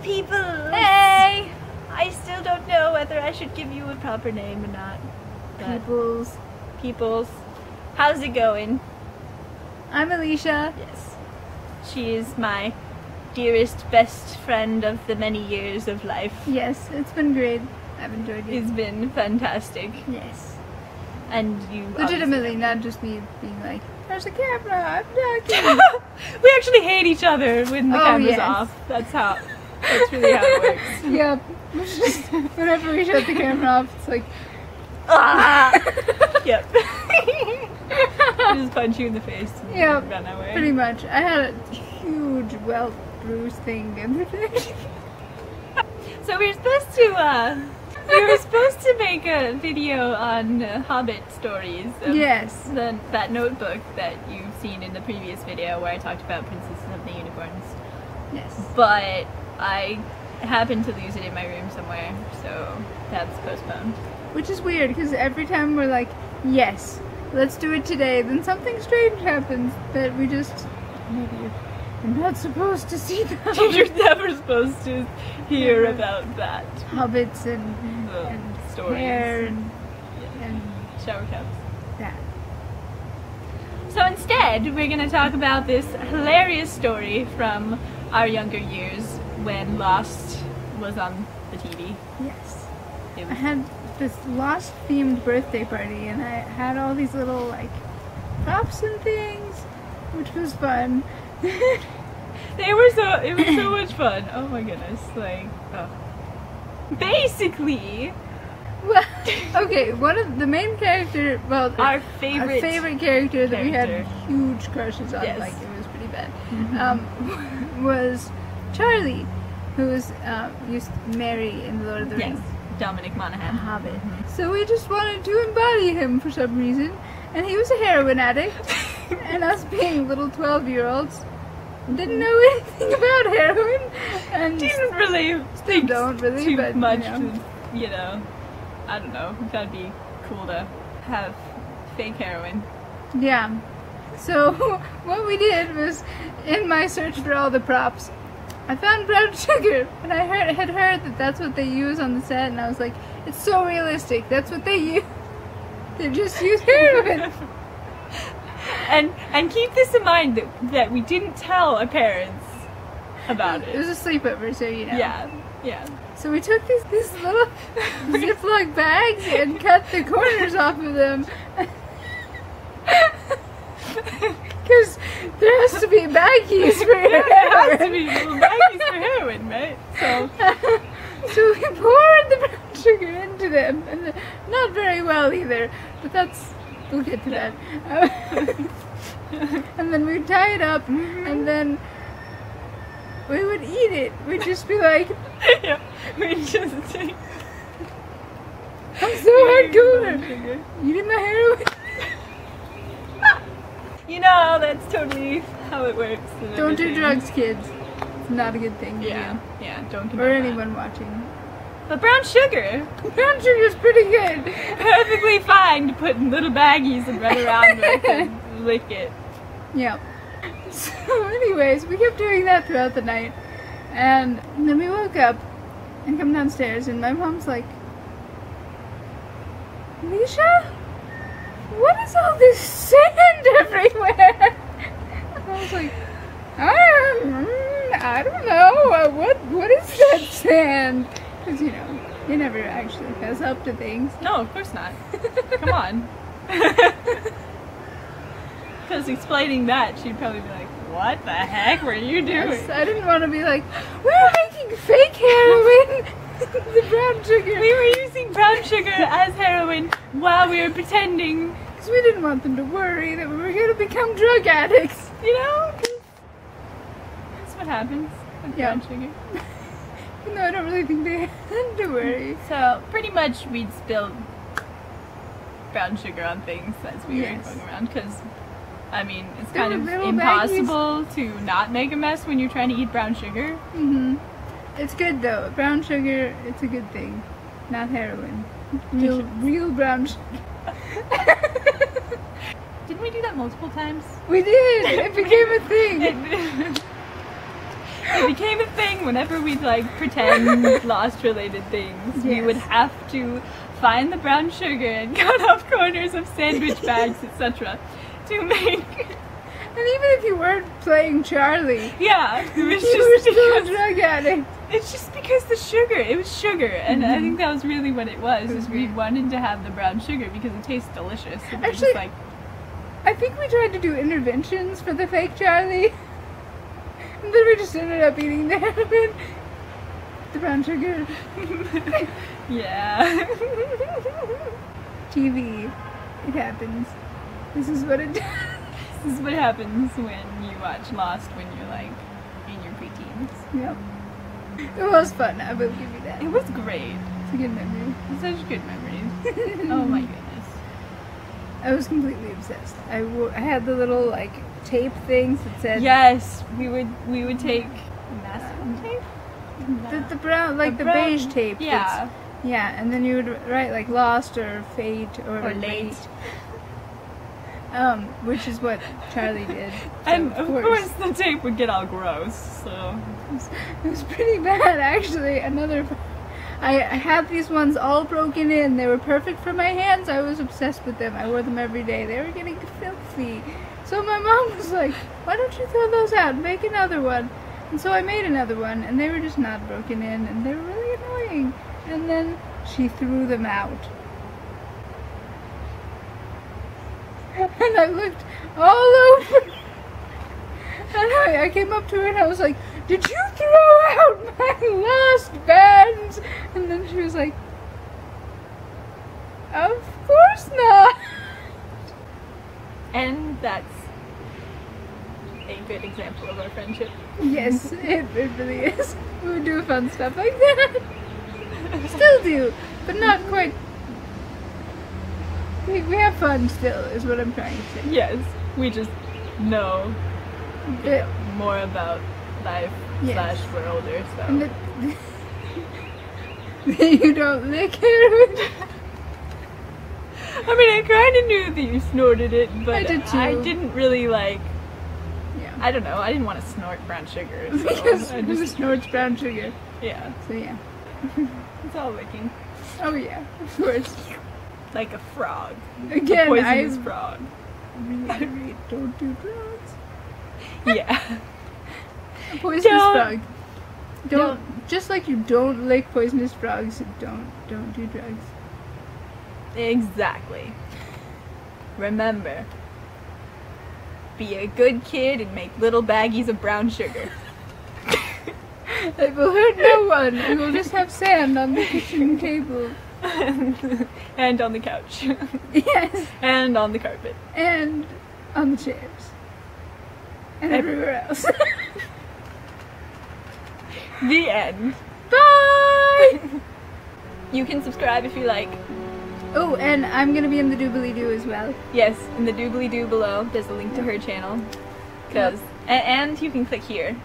people! Hey! I still don't know whether I should give you a proper name or not. Peoples. Peoples. How's it going? I'm Alisha. Yes. She is my dearest, best friend of the many years of life. Yes, it's been great. I've enjoyed it. It's been fantastic. Yes. And you legitimately, not just me being like, there's a camera, I'm talking. We actually hate each other when the camera's off. That's really how it works. Yep. It's just, whenever we shut the camera off, it's like, ah! Yep. I just punch you in the face and run away. Pretty much. I had a huge welt bruise thing the other day. So we were supposed to make a video on Hobbit stories. Yes. That notebook that you've seen in the previous video where I talked about Princesses of the Unicorns. Yes. But I happened to lose it in my room somewhere, so that's postponed. Which is weird, because every time we're like, yes, let's do it today, then something strange happens that we just, maybe you're not supposed to see that. You're never supposed to hear about that. Hobbits and stories. Hair and shower caps. That. So instead, we're going to talk about this hilarious story from our younger years when Lost was on the TV. Yes. I had this Lost themed birthday party and I had all these little like props and things, which was fun. It was so much fun. Oh my goodness. Like, basically, well, okay, one of the main character, well, our favorite character that we had huge crushes on, like it was pretty bad, was Charlie, who was used to marry in the Lord of the Rings. Dominic Monaghan. Hobbit. So we just wanted to embody him for some reason, and he was a heroin addict, and us being little 12-year-olds didn't know anything about heroin, and didn't really think too but, much. You know, I don't know. That'd be cool to have fake heroin. Yeah. So what we did was, in my search for all the props, I found brown sugar, and I had heard that that's what they use on the set, and I was like, it's so realistic. That's what they use. They just use heroin. And keep this in mind that we didn't tell our parents about it. It was a sleepover, so you know. Yeah. So we took these little Ziploc bags and cut the corners off of them. Because there has to be baggies for heroin. There has to be little baggies for heroin, right? So we poured the brown sugar into them, and not very well either, but we'll get to that. And then we'd tie it up, and then we would eat it. We'd just be like, we'd just take. I'm so hardcore. Eating my heroin. You know, that's totally how it works. Don't do drugs, kids. It's not a good thing to do. Yeah, don't. Or anyone watching. But brown sugar is pretty good. Perfectly fine to put in little baggies and run around with and lick it. Yeah. So anyways, we kept doing that throughout the night. And then we woke up and come downstairs and my mom's like, Alisha? What is all this sand everywhere? And I was like, I don't know. What is that sand? Because, you know, he never actually fess up to things. No, of course not. Come on. Because explaining that, she'd probably be like, what the heck were you doing? Yes, I didn't want to be like, we're making fake heroin. The brown sugar. We were using brown sugar as heroin while we were pretending. Because we didn't want them to worry that we were going to become drug addicts. You know? That's what happens with brown sugar. No, I don't really think they had to worry. So, pretty much we'd spilled brown sugar on things as we were going around, because, I mean, it's kind of impossible to not make a mess when you're trying to eat brown sugar. It's good, though. Brown sugar, it's a good thing. Not heroin. Real brown sugar. Didn't we do that multiple times? We did! It became a thing! it became a thing whenever we'd like pretend Lost-related things. We would have to find the brown sugar and cut off corners of sandwich bags, etc. to make. And even if you weren't playing Charlie, yeah, it was you were still a drug addict. It's just because the sugar, it was sugar, and I think that was really what it was. Is we wanted to have the brown sugar because it tastes delicious. And actually, just like, I think we tried to do interventions for the fake Charlie, and then we just ended up eating the heroin, the brown sugar. Yeah. TV, it happens. This is what it does. This is what happens when you watch Lost when you're like in your preteens. Yep. It was fun, I will give you that. It was great. It's a good memory. It's such good memories. Oh my goodness. I was completely obsessed. I had the little like tape things that said. Yes, we would take masking tape. The brown, like the beige tape. Yeah. Yeah, and then you would write like Lost or Fate or Late. Which is what Charlie did. So And of course the tape would get all gross, so. It was pretty bad, actually. I had these ones all broken in. They were perfect for my hands. I was obsessed with them. I wore them every day. They were getting filthy. So my mom was like, why don't you throw those out and make another one? And so I made another one, and they were just not broken in, and they were really annoying. And then she threw them out. And I looked all over. And I came up to her and I was like, did you throw out my Lost bands? And then she was like, of course not. And that's a good example of our friendship. Yes, it really is. We would do fun stuff like that. Still do, but not quite. We have fun still, is what I'm trying to say. Yes, we just know more about life / we're older, so. And that you don't lick heroin. I mean, I kind of knew that you snorted it, but I did too. I didn't really like. Yeah. I don't know. I didn't want to snort brown sugar. So Because I who just snorts brown sugar? yeah. So yeah. It's all licking. Oh yeah, of course. Like a frog. Again, a poisonous frog. Really don't do drugs. Yeah. A poisonous frog. Don't just like you don't lick poisonous frogs. Don't do drugs. Exactly. Remember, be a good kid and make little baggies of brown sugar. It will hurt no one. It will just have sand on the kitchen table. And on the couch. Yes. And on the carpet. And on the chairs. And everywhere else. The end. Bye! You can subscribe if you like. Oh, and I'm gonna be in the doobly-doo as well. Yes, in the doobly-doo below, there's a link to her channel. And you can click here.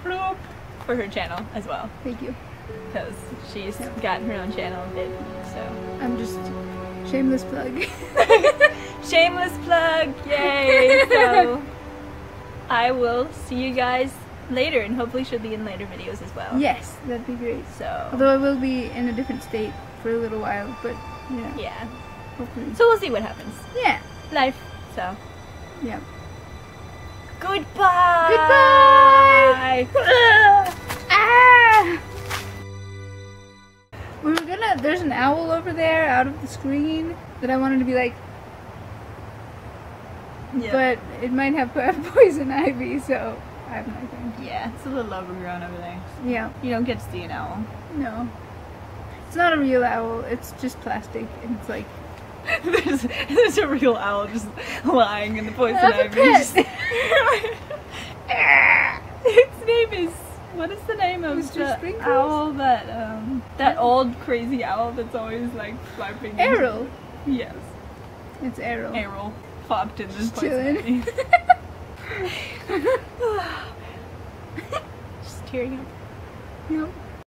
Bloop, for her channel as well. Thank you. Because she's got her own channel a bit, so. I'm just shameless plug. Shameless plug, yay! So, I will see you guys later, and hopefully she'll be in later videos as well. Yes, that'd be great. So. Although I will be in a different state for a little while, but yeah. Yeah. Hopefully. So we'll see what happens. Yeah. Life, so. Yeah. Goodbye! Goodbye! Ah! We were gonna, there's an owl over there out of the screen that I wanted to be like, Yeah. but it might have poison ivy, so I'm not going to. Yeah, it's a little overgrown over there. Yeah. You don't get to see an owl. No. It's not a real owl, it's just plastic, and it's like... there's a real owl just lying in the poison ivy. Its name is... What is the name of Mr. the Sprinkles? owl that old crazy owl that's always like flapping? Errol. Yes. It's Errol. Errol flopped in this Just poison chilling. ivy. Just tearing up. Yep.